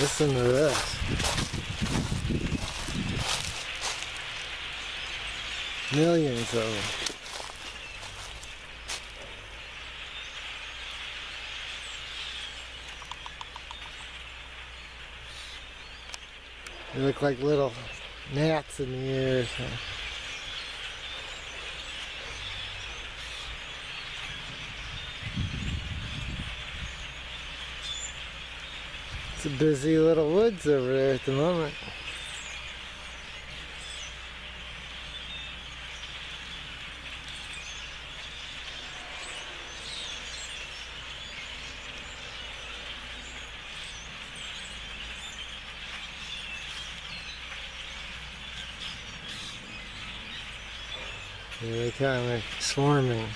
Listen to this. Millions of them. They look like little gnats in the air. So. It's a busy little woods over there at the moment. Here they come, they're swarming.